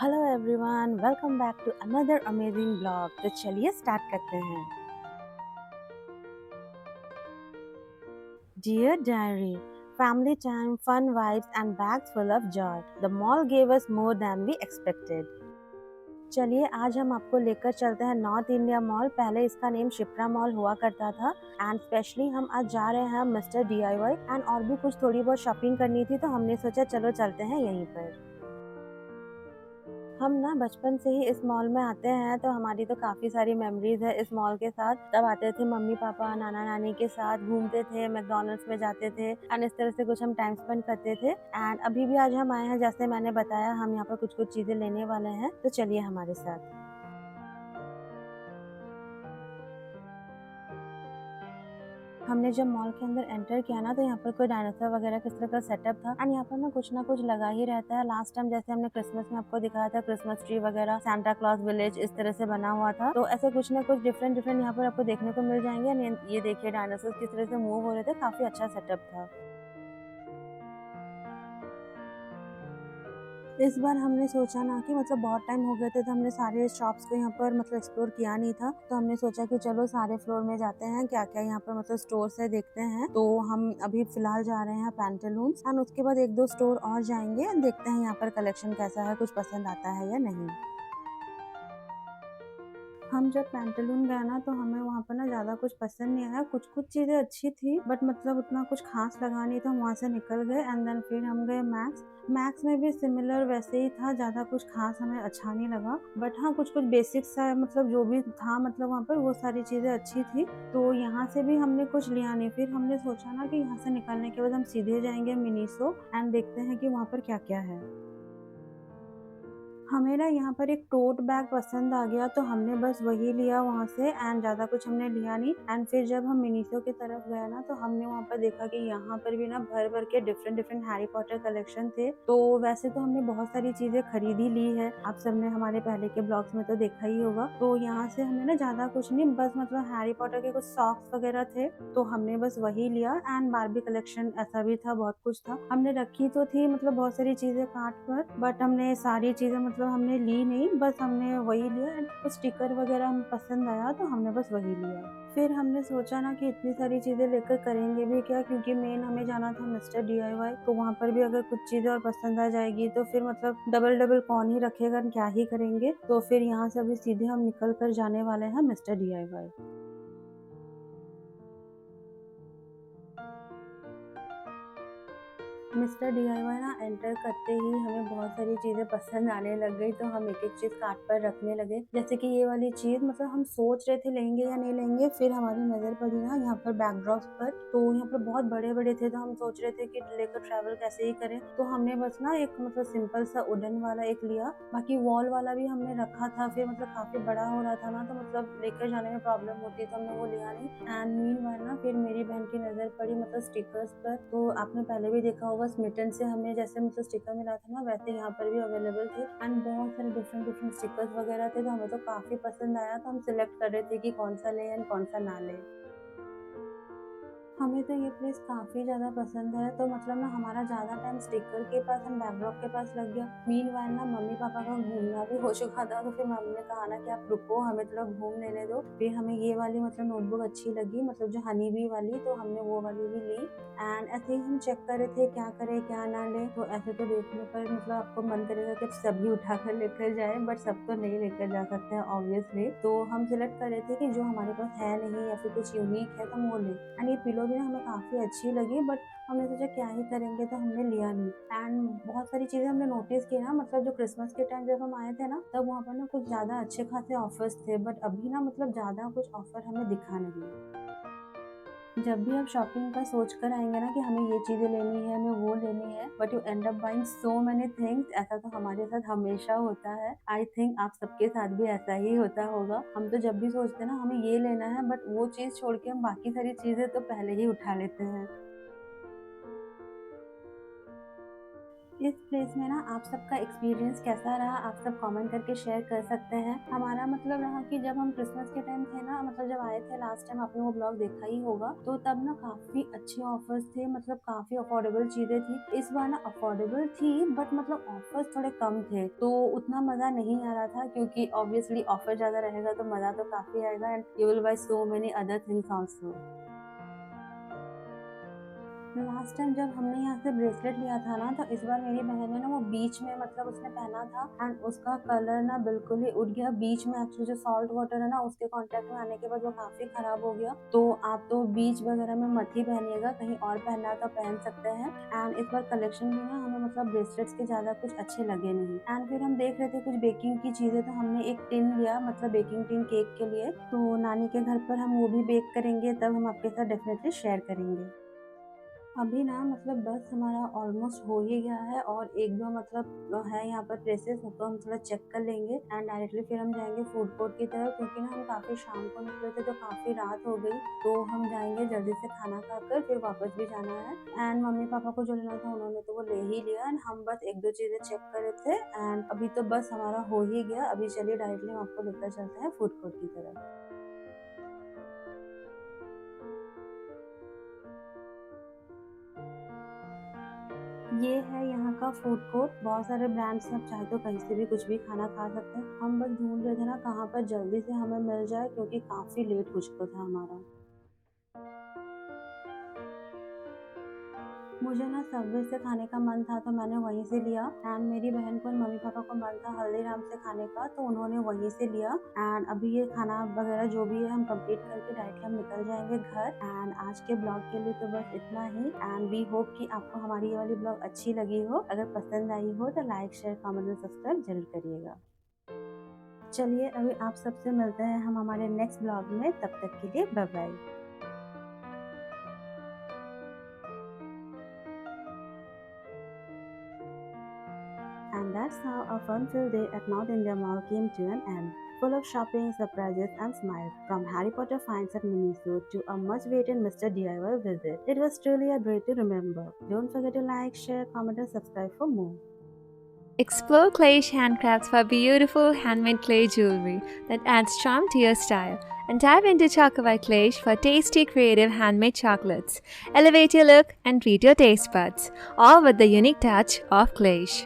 Hello everyone, welcome back to another amazing blog. तो चलिए start करते हैं। Dear diary, family time, fun vibes and bags full of joy. The mall gave us more than we expected. चलिए आज हम आपको लेकर चलते हैं नॉर्थ इंडिया मॉल। पहले इसका नेम शिप्रा मॉल हुआ करता था एंड स्पेशली हम आज जा रहे हैं मिस्टर DIY एंड और भी कुछ थोड़ी बहुत शॉपिंग करनी थी, तो हमने सोचा चलो चलते हैं यहीं पर। हम ना बचपन से ही इस मॉल में आते हैं, तो हमारी तो काफ़ी सारी मेमोरीज है इस मॉल के साथ। तब आते थे मम्मी पापा नाना नानी के साथ, घूमते थे, मैकडॉनल्ड्स में जाते थे एंड इस तरह से कुछ हम टाइम स्पेंड करते थे। एंड अभी भी आज हम आए हैं, जैसे मैंने बताया हम यहाँ पर कुछ कुछ चीज़ें लेने वाले हैं, तो चलिए हमारे साथ। हमने जब मॉल के अंदर एंटर किया ना, तो यहाँ पर कोई डायनासोर वगैरह किस तरह का सेटअप था एंड यहाँ पर ना कुछ लगा ही रहता है। लास्ट टाइम जैसे हमने क्रिसमस में आपको दिखाया था, क्रिसमस ट्री वगैरह, सांता क्लॉज विलेज इस तरह से बना हुआ था, तो ऐसे कुछ ना कुछ डिफरेंट डिफरेंट यहाँ पर आपको देखने को मिल जाएंगे। ये देखिए डायनासोर किस तरह से मूव हो रहे थे, काफी अच्छा सेटअप था। इस बार हमने सोचा ना कि बहुत टाइम हो गए थे, तो हमने सारे शॉप्स को यहाँ पर एक्सप्लोर किया नहीं था, तो हमने सोचा कि चलो सारे फ्लोर में जाते हैं, क्या क्या यहाँ पर स्टोर्स है देखते हैं। तो हम अभी फिलहाल जा रहे हैं पैंटालून्स एंड उसके बाद एक दो स्टोर और जाएंगे, देखते हैं यहाँ पर कलेक्शन कैसा है, कुछ पसंद आता है या नहीं। हम जब पैंटालून गए ना, तो हमें वहाँ पर ना ज़्यादा कुछ पसंद नहीं आया। कुछ कुछ चीज़ें अच्छी थी बट उतना कुछ खास लगा नहीं, तो हम वहाँ से निकल गए एंड देन फिर हम गए मैक्स। मैक्स में भी सिमिलर वैसे ही था, ज़्यादा कुछ खास हमें अच्छा नहीं लगा, बट हाँ कुछ कुछ बेसिक्स है, जो भी था वहाँ पर वो सारी चीज़ें अच्छी थी। तो यहाँ से भी हमने कुछ लिया नहीं, फिर हमने सोचा ना कि यहाँ से निकलने के बाद हम सीधे जाएंगे मिनीसो एंड देखते हैं कि वहाँ पर क्या क्या है। हमें ना यहाँ पर एक टोट बैग पसंद आ गया, तो हमने बस वही लिया वहाँ से एंड ज़्यादा कुछ हमने लिया नहीं। एंड फिर जब हम मिनीसो की तरफ गए ना, तो हमने वहाँ पर देखा कि यहाँ पर भी ना भर भर के different different Harry Potter collection थे। तो वैसे तो हमने बहुत सारी चीज़ें खरीदी ली है, आप सबने हमारे पहले के ब्लॉग्स में तो देखा ही होगा। तो यहाँ से हमें ना ज़्यादा कुछ नहीं, बस हैरी पॉटर के कुछ सॉक्स वगैरह थे, तो हमने बस वही लिया। एंड बारबी कलेक्शन ऐसा भी था, बहुत कुछ था, हमने रखी तो थी बहुत सारी चीज़ें कार्ट पर, बट हमने सारी चीज़ें हमने ली नहीं, बस हमने वही लिया। एंड कुछ स्टिकर वगैरह हमें पसंद आया, तो हमने बस वही लिया। फिर हमने सोचा ना कि इतनी सारी चीज़ें लेकर करेंगे भी क्या, क्योंकि मेन हमें जाना था मिस्टर DIY, तो वहाँ पर भी अगर कुछ चीज़ें और पसंद आ जाएगी तो फिर डबल डबल कौन ही रखेगा, क्या ही करेंगे। तो फिर यहाँ से अभी सीधे हम निकल कर जाने वाले हैं मिस्टर DIY। मिस्टर DIY ना एंटर करते ही हमें बहुत सारी चीज़ें पसंद आने लग गई, तो हम एक एक चीज़ कार्ट पर रखने लगे। जैसे कि ये वाली चीज़ हम सोच रहे थे लेंगे या नहीं लेंगे, फिर हमारी नज़र पड़ी ना यहाँ पर बैकड्रॉप्स पर, तो यहाँ पर बहुत बड़े बड़े थे, तो हम सोच रहे थे कि लेकर ट्रैवल कैसे ही करें, तो हमने बस ना एक सिंपल सा वुडन वाला एक लिया। बाकी वॉल वाला भी हमने रखा था, फिर काफ़ी बड़ा हो रहा था ना, तो लेकर जाने में प्रॉब्लम होती, तो हमने वो लिया नहीं। एंड मीनवाइल ना फिर मेरी बहन की नज़र पड़ी स्टिकर्स पर, तो आपने पहले भी देखा होगा स्मिटन से हमें जैसे स्टिकर मिला था ना, वैसे यहाँ पर भी अवेलेबल थे एंड बहुत सारे डिफरेंट डिफरेंट स्टिकर्स वगैरह थे, तो हमें तो काफ़ी पसंद आया, तो हम सिलेक्ट कर रहे थे कि कौन सा लें एंड कौन सा ना लें। हमें तो ये प्लेस काफ़ी ज़्यादा पसंद है, तो ना हमारा ज़्यादा टाइम स्टिकर के पास एंड बैकड्रॉप के पास लग गया। मीनवाइल ना मम्मी पापा का घूमना भी हो चुका था, तो फिर मम्मी ने कहा ना कि आप रुको, हमें थोड़ा घूम लेने दो। फिर हमें ये वाली नोटबुक अच्छी लगी, जो हनी बी वाली, तो हमने वो वाली भी ली। एंड ऐसे ही हम चेक कर रहे थे क्या करें क्या ना ले, तो ऐसे तो देखने पर आपको मन करेगा कि सभी उठा कर लेकर जाए, बट सब तो नहीं लेकर जा सकते हैं ऑब्वियसली, तो हम सिलेक्ट कर रहे थे कि जो हमारे पास है नहीं या फिर कुछ यूनिक है तो हम वो लें। एंड ये पिलो भी ना हमें काफ़ी अच्छी लगी, बट हमने सोचा क्या ही करेंगे, तो हमने लिया नहीं। एंड बहुत सारी चीज़ें हमने नोटिस की ना, जो क्रिसमस के टाइम जब हम आए थे ना, तब वहाँ पर ना कुछ ज़्यादा अच्छे खासे ऑफर्स थे, बट अभी ना ज़्यादा कुछ ऑफर हमें दिखा नहीं। जब भी आप शॉपिंग का सोच कर आएंगे ना कि हमें ये चीज़ें लेनी है, हमें वो लेनी है, but you and up buying so many things, ऐसा तो हमारे साथ हमेशा होता है। आई थिंक आप सबके साथ भी ऐसा ही होता होगा। हम तो जब भी सोचते हैं ना हमें ये लेना है, बट वो चीज़ छोड़ के हम बाकी सारी चीज़ें तो पहले ही उठा लेते हैं। इस प्लेस में ना आप सबका एक्सपीरियंस कैसा रहा, आप सब कमेंट करके शेयर कर सकते हैं। हमारा मतलब रहा कि जब हम क्रिसमस के टाइम थे ना, मतलब जब आए थे लास्ट टाइम, आपने वो ब्लॉग देखा ही होगा, तो तब ना काफी अच्छे ऑफर्स थे, मतलब काफी अफोर्डेबल चीजें थी। इस बार ना अफोर्डेबल थी बट मतलब ऑफर्स थोड़े कम थे, तो उतना मजा नहीं आ रहा था, क्योंकि ऑब्वियसली ऑफर ज्यादा रहेगा तो मजा तो काफी आएगा, and you will buy so many other things also. Last time जब हमने यहाँ से ब्रेसलेट लिया था ना, तो इस बार मेरी बहन ने ना वो बीच में, मतलब उसने पहना था एंड उसका कलर ना बिल्कुल ही उड़ गया बीच में। एक्चुअली जो सॉल्ट वाटर है ना, उसके कांटेक्ट में आने के बाद वो काफी खराब हो गया। तो आप तो बीच वगैरह में मत ही पहनिएगा, कहीं और पहनना तो पहन सकते हैं। एंड इस बार कलेक्शन भी ना हमें मतलब ब्रेसलेट्स के ज्यादा कुछ अच्छे लगे नहीं। एंड फिर हम देख रहे थे कुछ बेकिंग की चीजें, तो हमने एक टिन लिया, मतलब बेकिंग टिन केक के लिए। तो नानी के घर पर हम वो भी बेक करेंगे, तब हम आपके साथ डेफिनेटली शेयर करेंगे। अभी ना मतलब बस हमारा ऑलमोस्ट हो ही गया है, और एक दो मतलब है यहाँ पर प्लेसेस, तो हम थोड़ा चेक कर लेंगे एंड डायरेक्टली फिर हम जाएंगे फूड कोर्ट की तरफ, क्योंकि ना हम काफ़ी शाम को निकले थे तो काफ़ी रात हो गई। तो हम जाएंगे जल्दी से खाना खाकर, फिर वापस भी जाना है। एंड मम्मी पापा को जो लेना था उन्होंने तो वो ले ही लिया, एंड हम बस एक दो चीज़ें चेक कर रहे थे। एंड अभी तो बस हमारा हो ही गया। अभी चलिए डायरेक्टली हम आपको लेकर चलते हैं फूड कोर्ट की तरफ। ये है यहाँ का फूड कोर्ट, बहुत सारे ब्रांड्स हैं, आप चाहे तो कहीं से भी कुछ भी खाना खा सकते हैं। हम बस ढूंढ रहे थे ना कहाँ पर जल्दी से हमें मिल जाए, क्योंकि काफी लेट हो चुका था हमारा। मुझे ना सबवे से खाने का मन था, तो मैंने वहीं से लिया। एंड मेरी बहन को और मम्मी पापा को मन था हल्दीराम से खाने का, तो उन्होंने वहीं से लिया। एंड अभी ये खाना वगैरह जो भी है हम कंप्लीट करके डायरेक्टली हम निकल जाएंगे घर। एंड आज के ब्लॉग के लिए तो बस इतना ही। एंड वी होप कि आपको हमारी ये वाली ब्लॉग अच्छी लगी हो। अगर पसंद आई हो तो लाइक शेयर कमेंट और सब्सक्राइब जरूर करिएगा। चलिए अभी आप सबसे मिलते हैं हम हमारे नेक्स्ट ब्लॉग में, तब तक के लिए bye bye. And that's how a fun-filled day at North India Mall came to an end. Full of shopping, surprises, and smiles, from Harry Potter finds at Miniso to a much-awaited Mr. DIY visit. It was truly a day to remember. Don't forget to like, share, comment, and subscribe for more. Explore Clayish handcrafts for beautiful handmade clay jewelry that adds charm to your style. And dive into Chocolate Clayish for tasty, creative handmade chocolates. Elevate your look and treat your taste buds, all with the unique touch of Clayish.